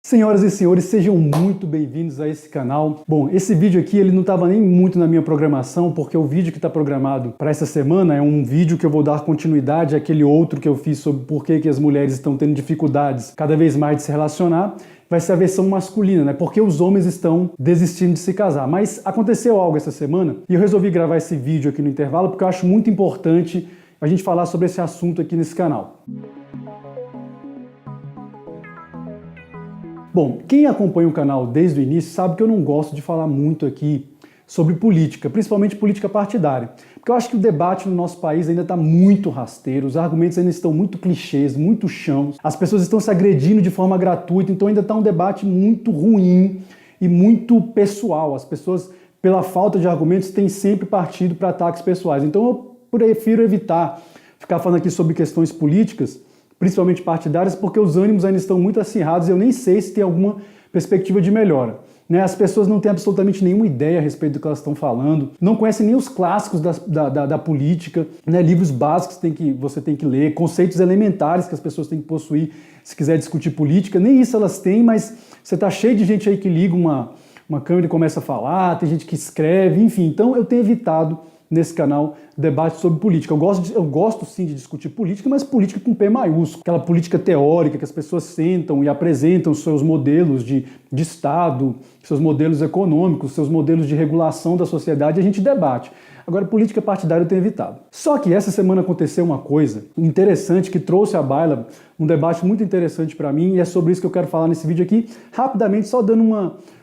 Senhoras e senhores, sejam muito bem-vindos a esse canal. Bom, esse vídeo aqui ele não estava nem muito na minha programação, porque o vídeo que está programado para essa semana é um vídeo que eu vou dar continuidade àquele outro que eu fiz sobre por que as mulheres estão tendo dificuldades cada vez mais de se relacionar. Vai ser a versão masculina, né? Porque os homens estão desistindo de se casar. Mas aconteceu algo essa semana e eu resolvi gravar esse vídeo aqui no intervalo porque eu acho muito importante a gente falar sobre esse assunto aqui nesse canal. Bom, quem acompanha o canal desde o início sabe que eu não gosto de falar muito aqui sobre política, principalmente política partidária. Porque eu acho que o debate no nosso país ainda está muito rasteiro, os argumentos ainda estão muito clichês, muito chãos, as pessoas estão se agredindo de forma gratuita, então ainda está um debate muito ruim e muito pessoal. As pessoas, pela falta de argumentos, têm sempre partido para ataques pessoais. Então eu prefiro evitar ficar falando aqui sobre questões políticas, principalmente partidárias, porque os ânimos ainda estão muito acirrados e eu nem sei se tem alguma perspectiva de melhora. As pessoas não têm absolutamente nenhuma ideia a respeito do que elas estão falando, não conhecem nem os clássicos da política, livros básicos que você tem que ler, conceitos elementares que as pessoas têm que possuir se quiser discutir política, nem isso elas têm, mas você está cheio de gente aí que liga uma câmera e começa a falar, tem gente que escreve, enfim, então eu tenho evitado nesse canal debate sobre política. Eu gosto sim de discutir política, mas política com P maiúsculo, aquela política teórica que as pessoas sentam e apresentam seus modelos de Estado, seus modelos econômicos, seus modelos de regulação da sociedade e a gente debate. Agora, política partidária eu tenho evitado. Só que essa semana aconteceu uma coisa interessante que trouxe à baila um debate muito interessante para mim e é sobre isso que eu quero falar nesse vídeo aqui, rapidamente, só dando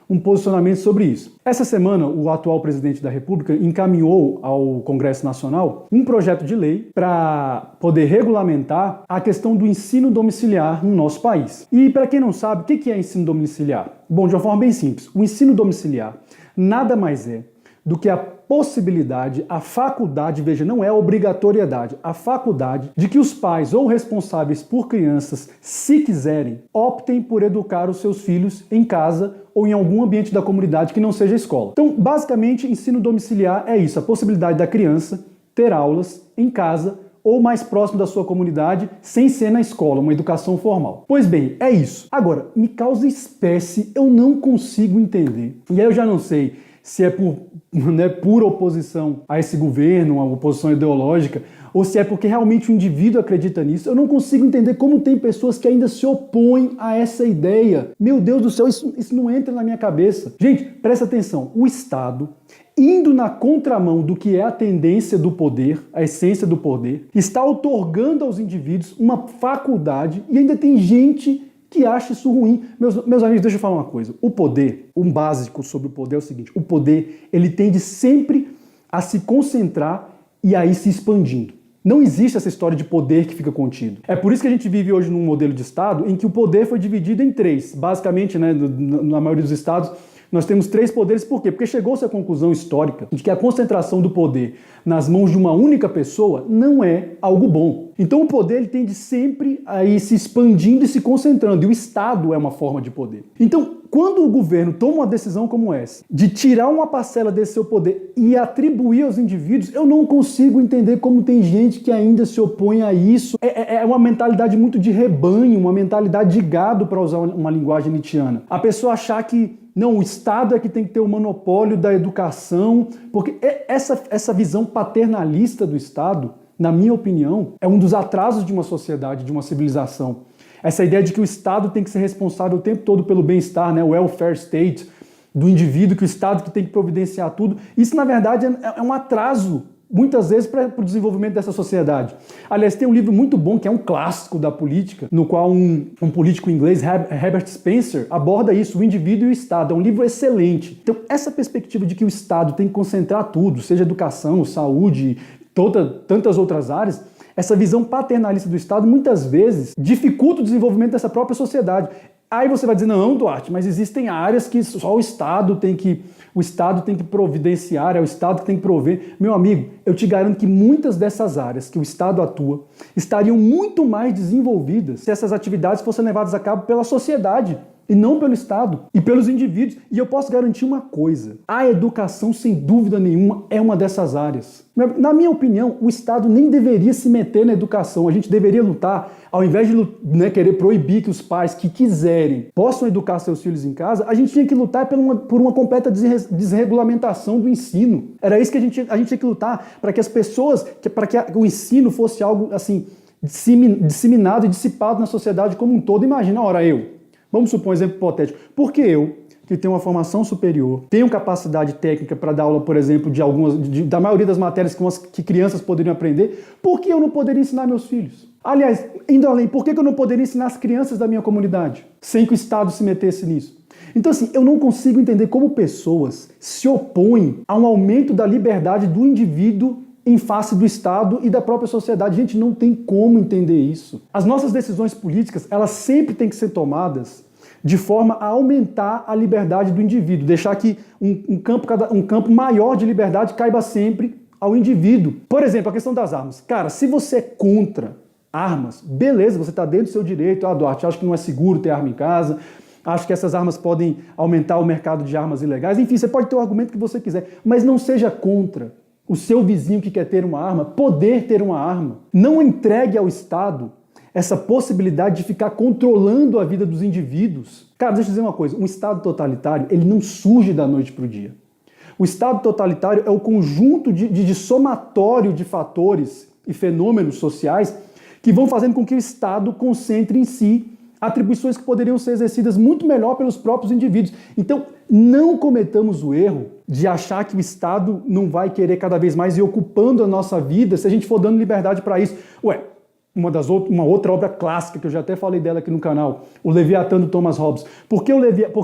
um posicionamento sobre isso. Essa semana, o atual presidente da República encaminhou ao Congresso Nacional um projeto de lei para poder regulamentar a questão do ensino domiciliar no nosso país. E para quem não sabe, o que é ensino domiciliar? Bom, de uma forma bem simples, o ensino domiciliar nada mais é do que a possibilidade, a faculdade, veja, não é a obrigatoriedade, a faculdade de que os pais ou responsáveis por crianças, se quiserem, optem por educar os seus filhos em casa ou em algum ambiente da comunidade que não seja escola. Então, basicamente, ensino domiciliar é isso, a possibilidade da criança ter aulas em casa ou mais próximo da sua comunidade, sem ser na escola, uma educação formal. Pois bem, é isso. Agora, me causa espécie, eu não consigo entender. E aí eu já não sei se é por pura oposição a esse governo, uma oposição ideológica, ou se é porque realmente o indivíduo acredita nisso. Eu não consigo entender como tem pessoas que ainda se opõem a essa ideia. Meu Deus do céu, isso não entra na minha cabeça. Gente, presta atenção, o Estado, indo na contramão do que é a tendência do poder, a essência do poder, está outorgando aos indivíduos uma faculdade e ainda tem gente que acha isso ruim. Meus amigos, deixa eu falar uma coisa. O poder, um básico sobre o poder é o seguinte, o poder, ele tende sempre a se concentrar e a ir se expandindo. Não existe essa história de poder que fica contido. É por isso que a gente vive hoje num modelo de Estado em que o poder foi dividido em três. Basicamente, na maioria dos estados, nós temos três poderes. Por quê? Porque chegou-se à conclusão histórica de que a concentração do poder nas mãos de uma única pessoa não é algo bom. Então o poder ele tende sempre a ir se expandindo e se concentrando, e o Estado é uma forma de poder. Então, quando o governo toma uma decisão como essa, de tirar uma parcela desse seu poder e atribuir aos indivíduos, eu não consigo entender como tem gente que ainda se opõe a isso. É uma mentalidade muito de rebanho, uma mentalidade de gado, para usar uma linguagem nietzschiana. A pessoa achar que não, o Estado é que tem que ter o monopólio da educação, porque essa visão paternalista do Estado, na minha opinião, é um dos atrasos de uma sociedade, de uma civilização. Essa ideia de que o Estado tem que ser responsável o tempo todo pelo bem-estar, o welfare state do indivíduo, que o Estado que tem que providenciar tudo, isso na verdade é um atraso, muitas vezes, para o desenvolvimento dessa sociedade. Aliás, tem um livro muito bom, que é um clássico da política, no qual um político inglês, Herbert Spencer, aborda isso, o indivíduo e o Estado. É um livro excelente. Então, essa perspectiva de que o Estado tem que concentrar tudo, seja educação, saúde, tantas outras áreas, essa visão paternalista do Estado muitas vezes dificulta o desenvolvimento dessa própria sociedade. Aí você vai dizer, não, Duarte, mas existem áreas que só o Estado tem que providenciar, é o Estado que tem que prover. Meu amigo, eu te garanto que muitas dessas áreas que o Estado atua estariam muito mais desenvolvidas se essas atividades fossem levadas a cabo pela sociedade. e não pelo Estado e pelos indivíduos. E eu posso garantir uma coisa: a educação, sem dúvida nenhuma, é uma dessas áreas. Na minha opinião, o Estado nem deveria se meter na educação. A gente deveria lutar, ao invés de querer proibir que os pais que quiserem possam educar seus filhos em casa, a gente tinha que lutar por uma completa desregulamentação do ensino. Era isso que a gente tinha que lutar, para que as pessoas, para que o ensino fosse algo assim disseminado e dissipado na sociedade como um todo. Imagina, vamos supor um exemplo hipotético, por que eu, que tenho uma formação superior, tenho capacidade técnica para dar aula, por exemplo, da maioria das matérias que crianças poderiam aprender, por que eu não poderia ensinar meus filhos? Aliás, indo além, por que eu não poderia ensinar as crianças da minha comunidade, sem que o Estado se metesse nisso? Então, assim, eu não consigo entender como pessoas se opõem a um aumento da liberdade do indivíduo em face do Estado e da própria sociedade. A gente não tem como entender isso. As nossas decisões políticas, elas sempre têm que ser tomadas de forma a aumentar a liberdade do indivíduo, deixar que um campo maior de liberdade caiba sempre ao indivíduo. Por exemplo, a questão das armas. Cara, se você é contra armas, beleza, você está dentro do seu direito. Duarte, acho que não é seguro ter arma em casa, acho que essas armas podem aumentar o mercado de armas ilegais. Enfim, você pode ter o argumento que você quiser, mas não seja contra o seu vizinho que quer ter uma arma, poder ter uma arma. Não entregue ao Estado essa possibilidade de ficar controlando a vida dos indivíduos. Cara, deixa eu dizer uma coisa, um Estado totalitário, ele não surge da noite para o dia. O Estado totalitário é o conjunto de somatório de fatores e fenômenos sociais que vão fazendo com que o Estado concentre em si atribuições que poderiam ser exercidas muito melhor pelos próprios indivíduos. Então, não cometamos o erro de achar que o Estado não vai querer cada vez mais ir ocupando a nossa vida se a gente for dando liberdade para isso. Uma outra obra clássica, que eu já até falei dela aqui no canal, o Leviatã do Thomas Hobbes. Por que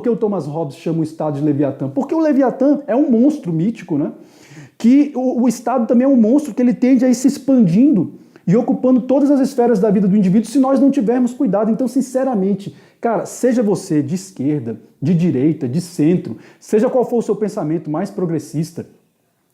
o Thomas Hobbes chama o Estado de Leviatã? Porque o Leviatã é um monstro mítico, né? Que o Estado também é um monstro que ele tende a ir se expandindo e ocupando todas as esferas da vida do indivíduo se nós não tivermos cuidado. Então, sinceramente, cara, seja você de esquerda, de direita, de centro, seja qual for o seu pensamento mais progressista,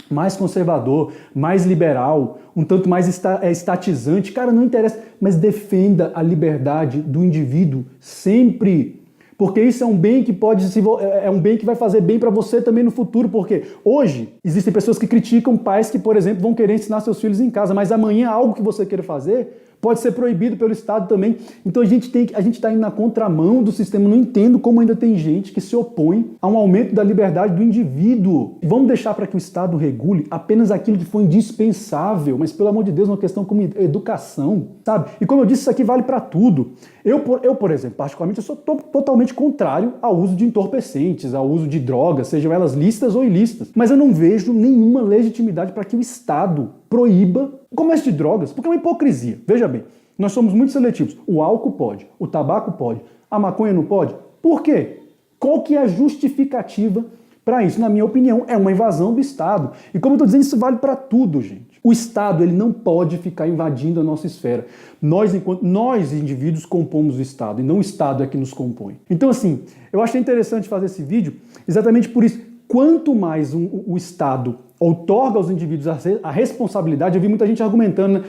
mais conservador, mais liberal, um tanto mais estatizante, cara, não interessa, mas defenda a liberdade do indivíduo sempre. Porque isso é um bem que vai fazer bem para você também no futuro, porque hoje existem pessoas que criticam pais que, por exemplo, vão querer ensinar seus filhos em casa, mas amanhã algo que você queira fazer pode ser proibido pelo Estado também. Então a gente está indo na contramão do sistema. Não entendo como ainda tem gente que se opõe a um aumento da liberdade do indivíduo. Vamos deixar para que o Estado regule apenas aquilo que for indispensável, mas pelo amor de Deus, uma questão como educação, sabe? E como eu disse, isso aqui vale para tudo. Eu, por exemplo, particularmente, eu sou totalmente contrário ao uso de entorpecentes, ao uso de drogas, sejam elas lícitas ou ilícitas. Mas eu não vejo nenhuma legitimidade para que o Estado proíba o comércio de drogas, porque é uma hipocrisia. Veja bem, nós somos muito seletivos. O álcool pode, o tabaco pode, a maconha não pode. Por quê? Qual que é a justificativa para isso? Na minha opinião, é uma invasão do Estado. E como eu estou dizendo, isso vale para tudo, gente. O Estado, ele não pode ficar invadindo a nossa esfera. Nós, indivíduos, compomos o Estado, e não o Estado é que nos compõe. Então, assim, eu achei interessante fazer esse vídeo exatamente por isso. Quanto mais o Estado outorga aos indivíduos a responsabilidade, eu vi muita gente argumentando, né?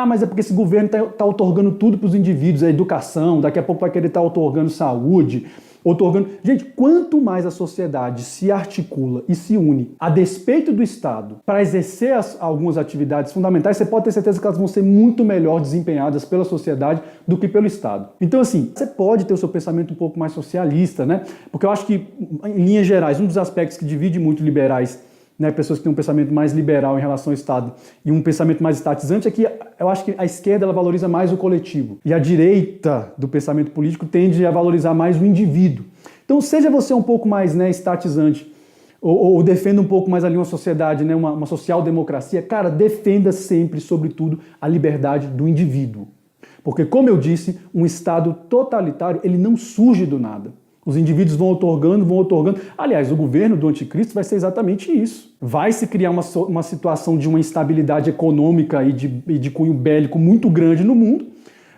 Mas é porque esse governo está outorgando tudo para os indivíduos, a educação, daqui a pouco vai querer estar outorgando saúde, outorgando... Gente, quanto mais a sociedade se articula e se une a despeito do Estado para exercer algumas atividades fundamentais, você pode ter certeza que elas vão ser muito melhor desempenhadas pela sociedade do que pelo Estado. Então, assim, você pode ter o seu pensamento um pouco mais socialista, né? Porque eu acho que, em linhas gerais, um dos aspectos que divide muito liberais, né, pessoas que têm um pensamento mais liberal em relação ao Estado e um pensamento mais estatizante, é que eu acho que a esquerda ela valoriza mais o coletivo e a direita do pensamento político tende a valorizar mais o indivíduo. Então, seja você um pouco mais, né, estatizante ou defenda um pouco mais ali uma sociedade, né, uma social-democracia, cara, defenda sempre, sobretudo, a liberdade do indivíduo. Porque, como eu disse, um Estado totalitário ele não surge do nada. Os indivíduos vão outorgando. Aliás, o governo do anticristo vai ser exatamente isso. Vai se criar uma situação de uma instabilidade econômica e de cunho bélico muito grande no mundo.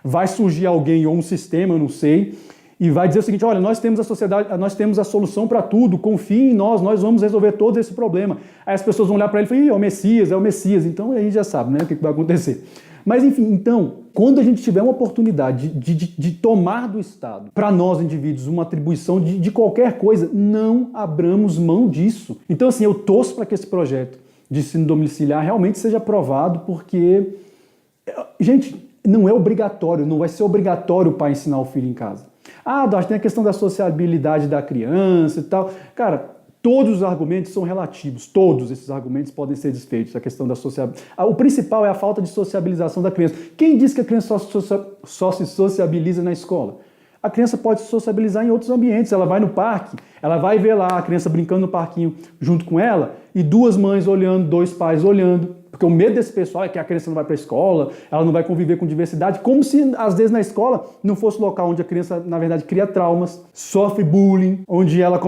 Vai surgir alguém ou um sistema, eu não sei, e vai dizer o seguinte: olha, nós temos a sociedade, nós temos a solução para tudo, confie em nós vamos resolver todo esse problema. Aí as pessoas vão olhar para ele e falar: é o Messias. Então aí já sabe, né, o que vai acontecer. Mas enfim, então, quando a gente tiver uma oportunidade de tomar do Estado, para nós indivíduos, uma atribuição de qualquer coisa, não abramos mão disso. Então assim, eu torço para que esse projeto de ensino domiciliar realmente seja aprovado, porque, gente, não é obrigatório, não vai ser obrigatório o pai ensinar o filho em casa. Ah, Duarte, tem a questão da sociabilidade da criança e tal. Cara, todos os argumentos são relativos, todos esses argumentos podem ser desfeitos, a questão da sociabilidade. O principal é a falta de sociabilização da criança. Quem diz que a criança só se sociabiliza na escola? A criança pode se sociabilizar em outros ambientes, ela vai no parque, ela vai ver lá a criança brincando no parquinho junto com ela, e duas mães olhando, dois pais olhando, porque o medo desse pessoal é que a criança não vai para a escola, ela não vai conviver com diversidade, como se às vezes na escola não fosse o local onde a criança na verdade cria traumas, sofre bullying, onde ela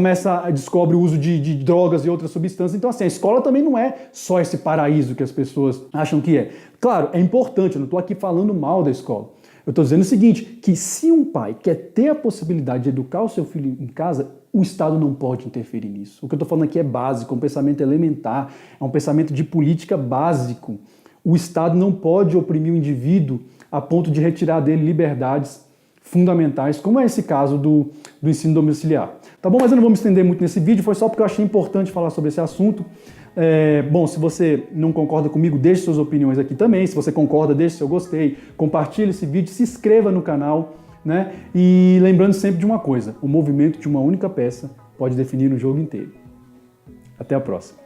descobre o uso de drogas e outras substâncias. Então assim, a escola também não é só esse paraíso que as pessoas acham que é. Claro, é importante, eu não estou aqui falando mal da escola. Eu estou dizendo o seguinte, que se um pai quer ter a possibilidade de educar o seu filho em casa, o Estado não pode interferir nisso. O que eu estou falando aqui é básico, é um pensamento elementar, é um pensamento de política básico. O Estado não pode oprimir o indivíduo a ponto de retirar dele liberdades fundamentais, como é esse caso do ensino domiciliar. Tá bom? Mas eu não vou me estender muito nesse vídeo, foi só porque eu achei importante falar sobre esse assunto. Bom, se você não concorda comigo, deixe suas opiniões aqui também. Se você concorda, deixe seu gostei, compartilhe esse vídeo, se inscreva no canal, né? E lembrando sempre de uma coisa, o movimento de uma única peça pode definir o jogo inteiro. Até a próxima.